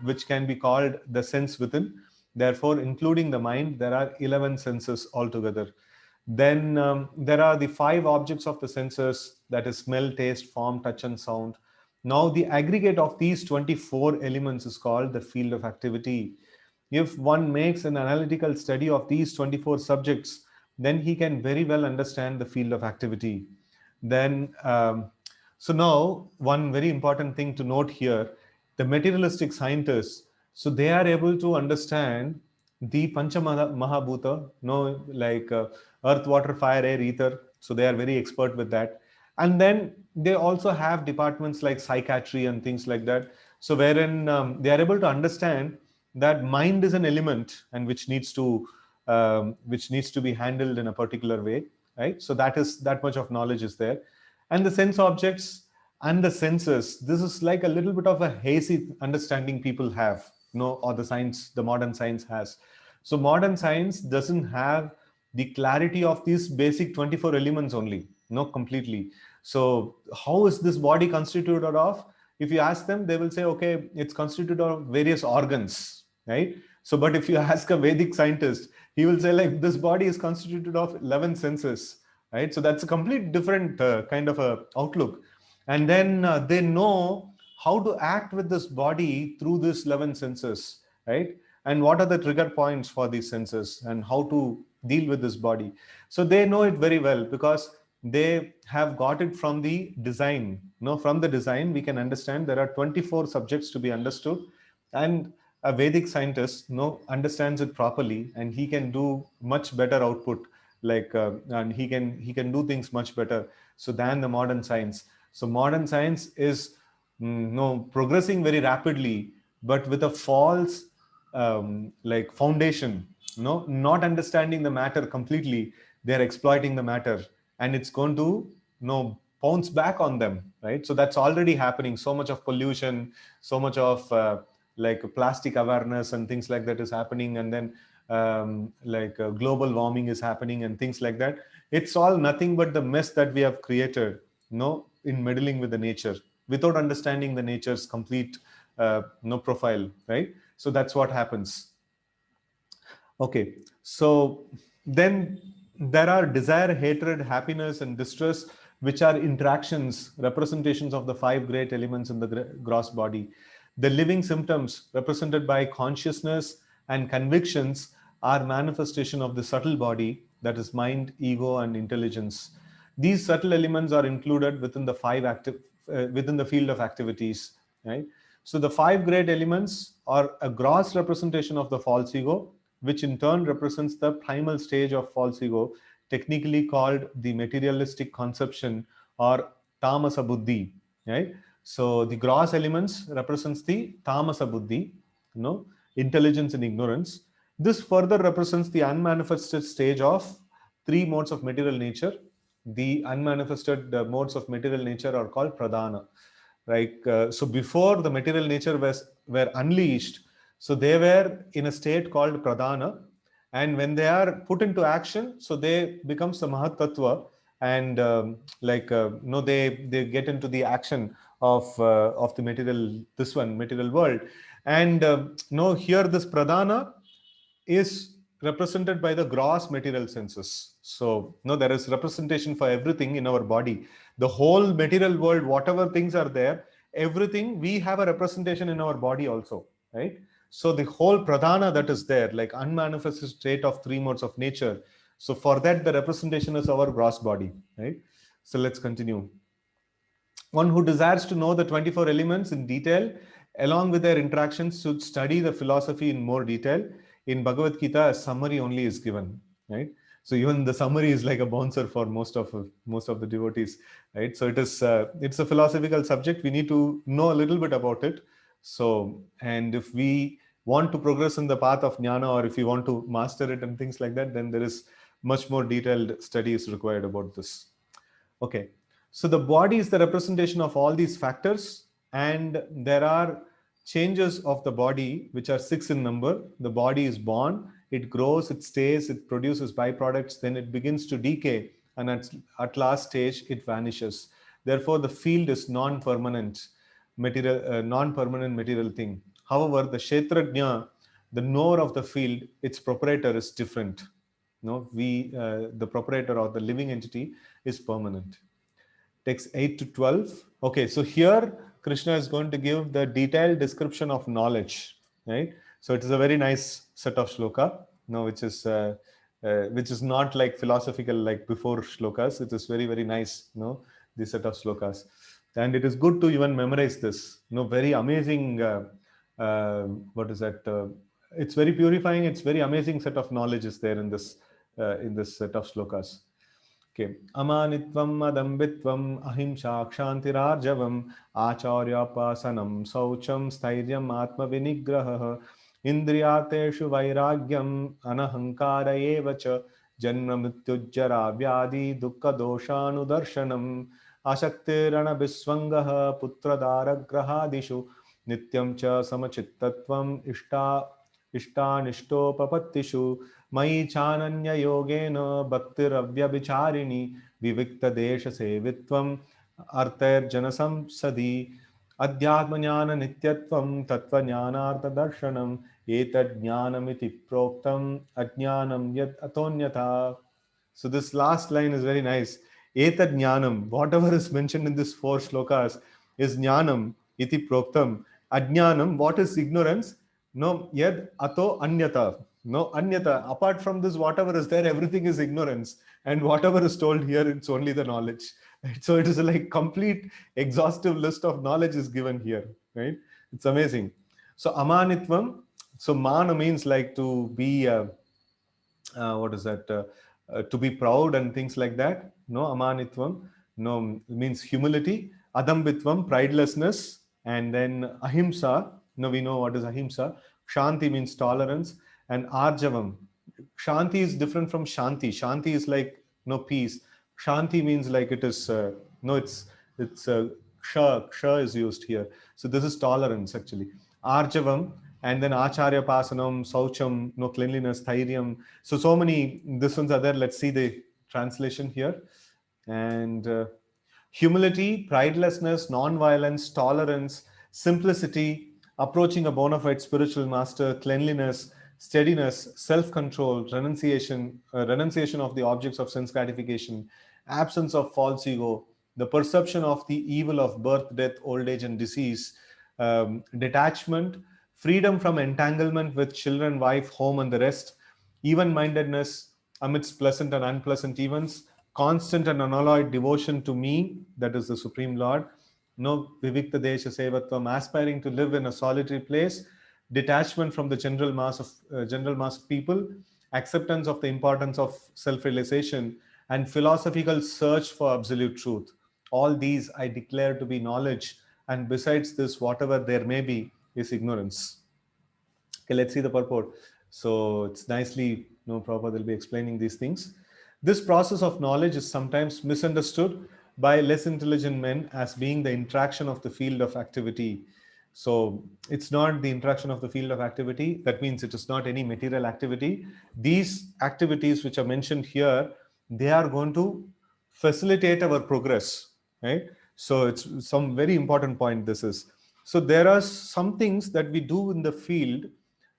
which can be called the sense within. Therefore, including the mind, there are 11 senses altogether. Then there are the five objects of the senses, that is smell, taste, form, touch, and sound. Now, the aggregate of these 24 elements is called the field of activity. If one makes an analytical study of these 24 subjects, then he can very well understand the field of activity. Then, so now, one very important thing to note here: the materialistic scientists, so they are able to understand the Pancha Mahabhuta, no, like earth, water, fire, air, ether. So they are very expert with that. And then they also have departments like psychiatry and things like that. So wherein they are able to understand that mind is an element, and which needs to be handled in a particular way, right? So that much of knowledge is there. And the sense objects and the senses, this is like a little bit of a hazy understanding people have, or the modern science has. So modern science doesn't have the clarity of these basic 24 elements only, no, completely. So how is this body constituted of? If you ask them, they will say, okay, it's constituted of various organs, right? So but if you ask a Vedic scientist, he will say like this body is constituted of 11 senses, right? So that's a complete different kind of a outlook. And then they know how to act with this body through this 11 senses, right? And what are the trigger points for these senses, and how to deal with this body. So they know it very well, because they have got it from the design. From the design we can understand there are 24 subjects to be understood, and a Vedic scientist understands it properly, and he can do much better output, like and he can do things much better so than the modern science. So modern science is progressing very rapidly, but with a false like foundation, not understanding the matter completely. They're exploiting the matter, and it's going to bounce back on them, right? So that's already happening. So much of pollution, so much of like plastic awareness and things like that is happening, and then like global warming is happening and things like that. It's all nothing but the mess that we have created, in meddling with the nature without understanding the nature's complete no profile, right? So that's what happens. Okay, so then there are desire, hatred, happiness, and distress, which are interactions, representations of the five great elements in the gross body. The living symptoms, represented by consciousness and convictions, are manifestation of the subtle body, that is mind, ego, and intelligence. These subtle elements are included within the field of activities, right? So the five great elements are a gross representation of the false ego, which in turn represents the primal stage of false ego, technically called the materialistic conception, or tamasa buddhi, right? So the gross elements represents the tamasa buddhi, intelligence and ignorance. This further represents the unmanifested stage of three modes of material nature. The unmanifested modes of material nature are called pradhana. Like so before the material nature were unleashed, so they were in a state called pradhana, and when they are put into action, so they becomes the mahat tattva, and like they get into the action of the material world. And here this pradhana is represented by the gross material senses. So there is representation for everything in our body. The whole material world, whatever things are there, everything, we have a representation in our body also, right? So the whole pradhana that is there, like unmanifested state of three modes of nature. So for that, the representation is our gross body, right? So let's continue. One who desires to know the 24 elements in detail, along with their interactions, should study the philosophy in more detail. In Bhagavad Gita, a summary only is given, right? So even the summary is like a bouncer for most of the devotees, right? So it's a philosophical subject. We need to know a little bit about it. So, and if we want to progress in the path of jnana, or if we want to master it and things like that, then there is much more detailed studies required about this. Okay, so the body is the representation of all these factors, and there are changes of the body which are 6 in number. The body is born, it grows, it stays, it produces byproducts, then it begins to decay, and at last stage it vanishes. Therefore, the field is non-permanent material thing. However, the Kshetrajna, the knower of the field, its proprietor is different. The proprietor or the living entity is permanent. Text 8 to 12. Okay, so here Krishna is going to give the detailed description of knowledge, right? So it is a very nice set of shloka, which is not like philosophical like before shlokas. It is very, very nice, this set of shlokas. And it is good to even memorize this, very amazing, what is that? It's very purifying. It's very amazing set of knowledge is there in this set of shlokas. Okay. Amanitvam adambitvam ahimsa kshantirarjavam acharyapasanam saucham stairyam atma vinigrahah indriyateshu vairagyam anahankara evacha janma mrityujjara vyadi dukkha doshanudarshanam asaktirana biswangah putradaragrahadishu nityam cha samachittatvam ishtanishtopapatishu मयि चानन्य योगेन भक्तिरव्यभिचारिणी विविक्त देश सेवित्वम अर्थैर्जनसंसदि अध्यात्मज्ञान नित्यत्वम तत्त्वज्ञानार्थ दर्शनम एतज्ज्ञानमिति प्रोक्तम अज्ञानम यत् अतोन्यथा. So this last line is very nice. Etad whatever is mentioned in this 4 shlokas is jnanam iti proktam. Ajnanam, what is ignorance? No, yad ato anyata. No, anyata. Apart from this, whatever is there, everything is ignorance. And whatever is told here, it's only the knowledge. Right? So it is like complete exhaustive list of knowledge is given here. Right? It's amazing. So amanitvam. So mana means like to be, what is that? To be proud and things like that. No, amanitvam. No, means humility. Adambitvam, pridelessness. And then ahimsa. No, we know what is ahimsa. Shanti means tolerance. And arjavam. Shanti is different from shanti. Shanti is like peace. Shanti means like it is it's ksha is used here. So this is tolerance actually. Arjavam, and then acharya pasanam, saucham, cleanliness, thairyam. So many this ones are there. Let's see the translation here. And humility, pridelessness, non-violence, tolerance, simplicity, approaching a bona fide spiritual master, cleanliness, steadiness, self-control, renunciation of the objects of sense gratification, absence of false ego, the perception of the evil of birth, death, old age, and disease, detachment, freedom from entanglement with children, wife, home, and the rest, even-mindedness amidst pleasant and unpleasant events, constant and unalloyed devotion to me, that is the Supreme Lord, vivikta desha sevatvam, aspiring to live in a solitary place, detachment from the general mass of people, acceptance of the importance of self-realization, and philosophical search for absolute truth. All these I declare to be knowledge, and besides this, whatever there may be is ignorance. Okay, let's see the purport. So it's nicely, Prabhupada will be explaining these things. This process of knowledge is sometimes misunderstood by less intelligent men as being the interaction of the field of activity. So it's not the interaction of the field of activity. That means it is not any material activity. These activities which are mentioned here, they are going to facilitate our progress, right? So it's some very important point this is. So there are some things that we do in the field,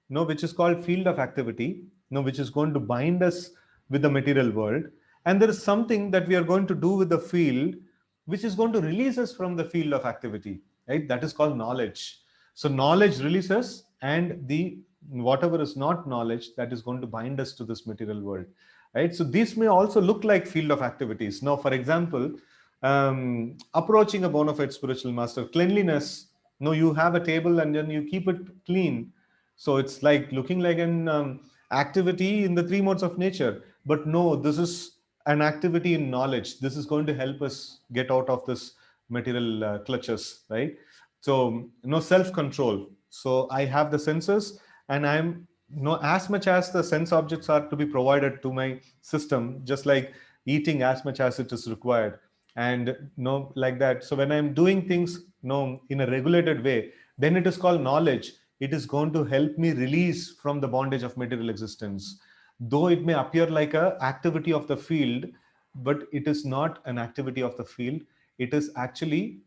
which is called field of activity, which is going to bind us with the material world. And there is something that we are going to do with the field, which is going to release us from the field of activity, right? That is called knowledge. So knowledge releases, and the whatever is not knowledge, that is going to bind us to this material world, right? So these may also look like field of activities. Now, for example, approaching a bona fide spiritual master, cleanliness. No, you have a table and then you keep it clean. So it's like looking like an activity in the three modes of nature. But no, this is an activity in knowledge. This is going to help us get out of this material clutches, right? So, self-control. So I have the senses, and I'm, as much as the sense objects are to be provided to my system, just like eating as much as it is required, and like that. So when I'm doing things in a regulated way, then it is called knowledge. It is going to help me release from the bondage of material existence, though it may appear like a activity of the field, but it is not an activity of the field. It is actually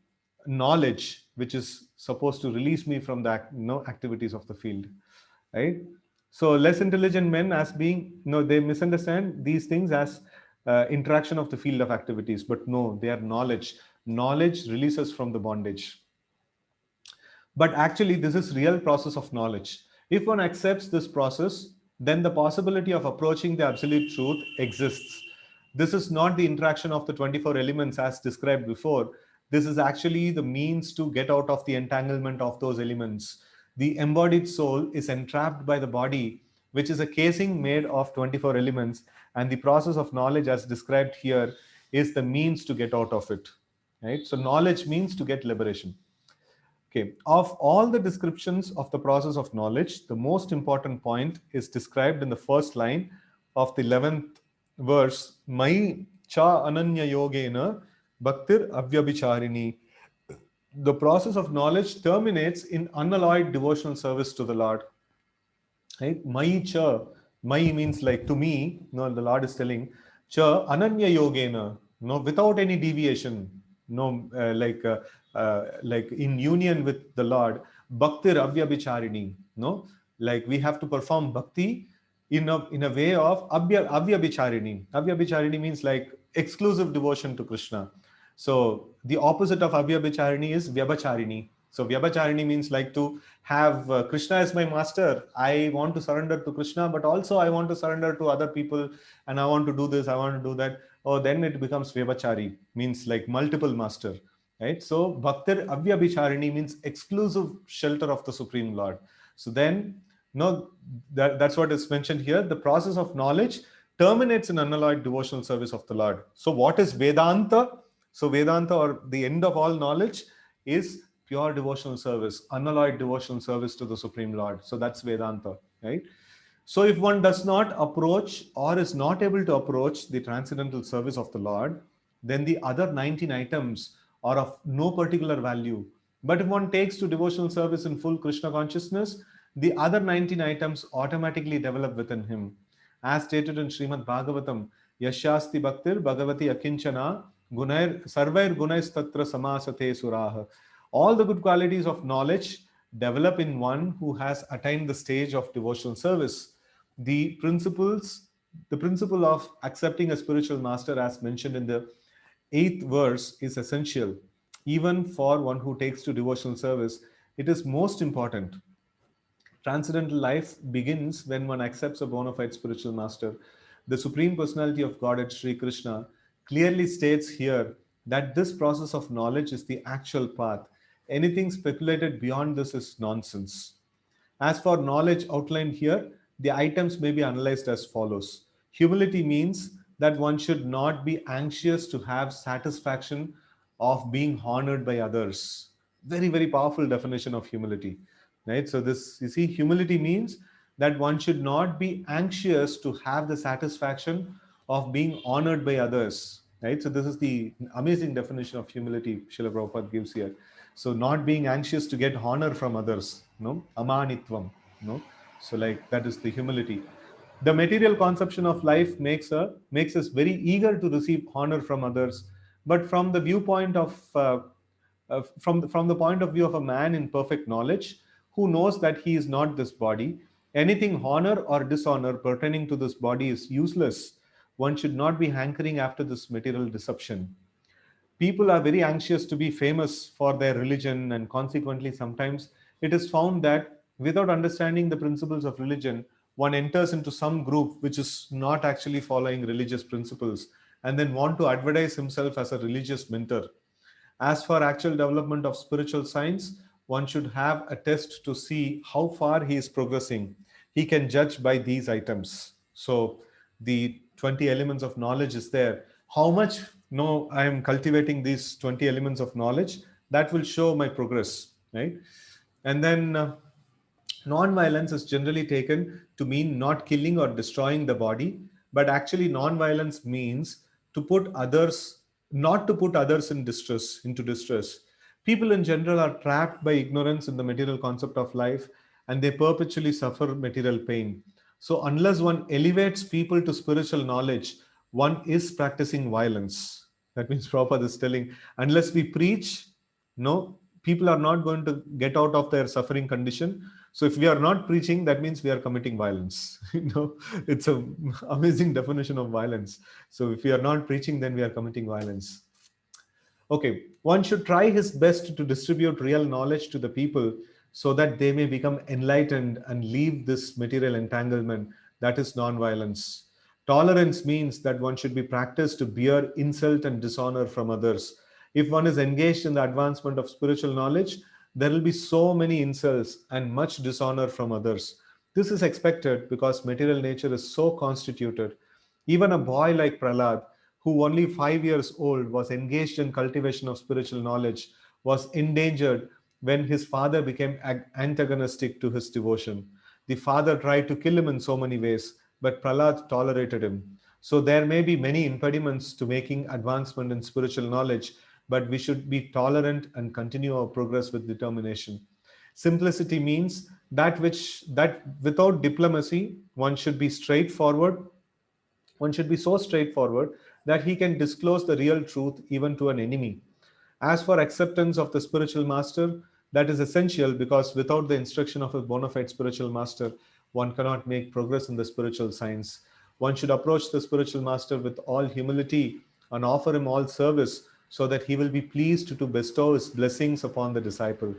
knowledge which is supposed to release me from the activities of the field, right? So less intelligent men, as being, they misunderstand these things as interaction of the field of activities, but no, they are knowledge. Knowledge releases from the bondage. But actually, this is real process of knowledge. If one accepts this process, then the possibility of approaching the absolute truth exists. This is not the interaction of the 24 elements as described before. This is actually the means to get out of the entanglement of those elements. The embodied soul is entrapped by the body, which is a casing made of 24 elements, and the process of knowledge as described here is the means to get out of it. Right? So knowledge means to get liberation. Okay, of all the descriptions of the process of knowledge, the most important point is described in the first line of the 11th verse. Mai cha ananya yogena bhaktir avyabhicharini. The process of knowledge terminates in unalloyed devotional service to the Lord. Right? Mai cha, mai means like to me. No, the Lord is telling cha ananya yogena. No, without any deviation. No, like in union with the Lord. Bhaktir avyabhicharini. No, like we have to perform bhakti in a way of avyabhicharini. Avyabhicharini means like exclusive devotion to Krishna. So the opposite of avyabhicharini is vyabhacharini. So vyabhacharini means like to have Krishna as my master. I want to surrender to Krishna, but also I want to surrender to other people, and I want to do this, I want to do that. Oh, then it becomes vyabhachari, means like multiple master, right? So bhaktir avyabhicharini means exclusive shelter of the Supreme Lord. So then, no, that's what is mentioned here. The process of knowledge terminates in unalloyed devotional service of the Lord. So what is Vedanta? So Vedanta, or the end of all knowledge, is pure devotional service, unalloyed devotional service to the Supreme Lord. So that's Vedanta, right? So if one does not approach or is not able to approach the transcendental service of the Lord, then the other 19 items are of no particular value. But if one takes to devotional service in full Krishna consciousness, the other 19 items automatically develop within him. As stated in Srimad Bhagavatam, Yashasti Bhaktir Bhagavati Akinchana Gunair Sarvair Gunais Tatra Samasate Suraha. All the good qualities of knowledge develop in one who has attained the stage of devotional service. The principle of accepting a spiritual master, as mentioned in the 8th verse, is essential. Even for one who takes to devotional service, it is most important. Transcendental life begins when one accepts a bona fide spiritual master. The Supreme Personality of Godhead, Sri Krishna, clearly states here that this process of knowledge is the actual path. Anything speculated beyond this is nonsense. As for knowledge outlined here, the items may be analyzed as follows. Humility means that one should not be anxious to have satisfaction of being honored by others. Very, very powerful definition of humility, right? So this, you see, humility means that one should not be anxious to have the satisfaction of being honored by others, right? So this is the amazing definition of humility Srila Prabhupada gives here. So not being anxious to get honor from others, no, amanitvam, no. So like that is the humility. The material conception of life makes us very eager to receive honor from others, but from the viewpoint of from the point of view of a man in perfect knowledge, who knows that he is not this body. Anything honor or dishonor pertaining to this body is useless. One should not be hankering after this material deception. People are very anxious to be famous for their religion, and consequently, sometimes it is found that without understanding the principles of religion, one enters into some group which is not actually following religious principles and then want to advertise himself as a religious mentor. As for actual development of spiritual science, one should have a test to see how far he is progressing. He can judge by these items. So the 20 elements of knowledge is there. How much no I am cultivating these 20 elements of knowledge, that will show my progress, right? And then non-violence is generally taken to mean not killing or destroying the body, but actually non-violence means to put others, not to put others in distress, into distress. People in general are trapped by ignorance in the material concept of life, and they perpetually suffer material pain. So unless one elevates people to spiritual knowledge, one is practicing violence. That means Prabhupada is telling, unless we preach, no, people are not going to get out of their suffering condition. So if we are not preaching, that means we are committing violence. It's a amazing definition of violence. So if we are not preaching, then we are committing violence. Okay, one should try his best to distribute real knowledge to the people so that they may become enlightened and leave this material entanglement. That is non-violence. Tolerance means that one should be practiced to bear insult and dishonor from others. If one is engaged in the advancement of spiritual knowledge, there will be so many insults and much dishonor from others. This is expected because material nature is so constituted. Even a boy like Prahlad, who only 5 years old was engaged in cultivation of spiritual knowledge, was endangered when his father became antagonistic to his devotion. The father tried to kill him in so many ways, but Prahlad tolerated him. So there may be many impediments to making advancement in spiritual knowledge, but we should be tolerant and continue our progress with determination. Simplicity means that without diplomacy, one should be straightforward. One should be so straightforward that he can disclose the real truth even to an enemy. As for acceptance of the spiritual master, that is essential because without the instruction of a bona fide spiritual master, one cannot make progress in the spiritual science. One should approach the spiritual master with all humility and offer him all service so that he will be pleased to bestow his blessings upon the disciple.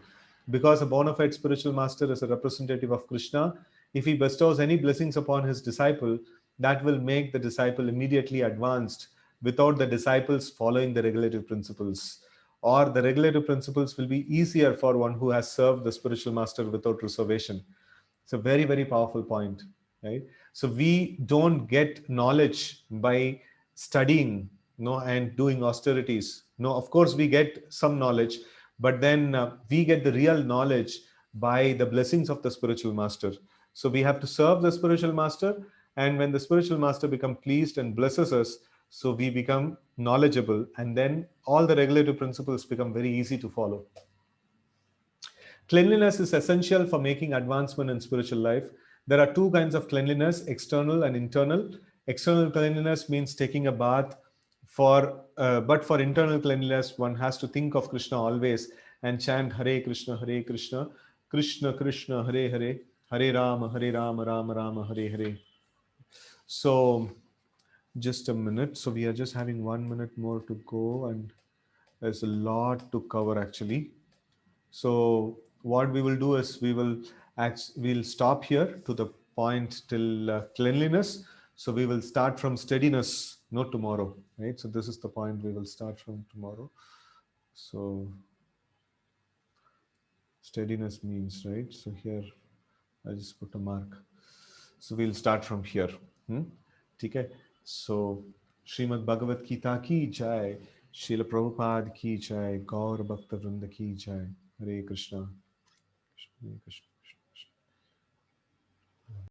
Because a bona fide spiritual master is a representative of Krishna, if he bestows any blessings upon his disciple, that will make the disciple immediately advanced without the disciples following the regulative principles. Or the regulative principles will be easier for one who has served the spiritual master without reservation. It's a very, very powerful point, right? So we don't get knowledge by studying, no, and doing austerities. No, of course we get some knowledge, but then we get the real knowledge by the blessings of the spiritual master. So we have to serve the spiritual master, and when the spiritual master becomes pleased and blesses us, so we become knowledgeable, and then all the regulative principles become very easy to follow. Cleanliness is essential for making advancement in spiritual life. There are two kinds of cleanliness, external and internal. External cleanliness means taking a bath. But for internal cleanliness, one has to think of Krishna always and chant Hare Krishna, Krishna Krishna, Hare Hare, Hare Rama, Rama Rama, Hare Hare. So, just a minute. So, we are just having 1 minute more to go, and there's a lot to cover actually. So what we will do is we'll stop here to the point till cleanliness. So we will start from steadiness, not tomorrow, right? So this is the point we will start from tomorrow. So steadiness means, right? So here I just put a mark. So we'll start from here. Okay. So Srimad Bhagavad Gita ki jai, Srila Prabhupada ki jai, Gaur Bhakta Vrinda ki jai. Hare Krishna. Krishna Krishna.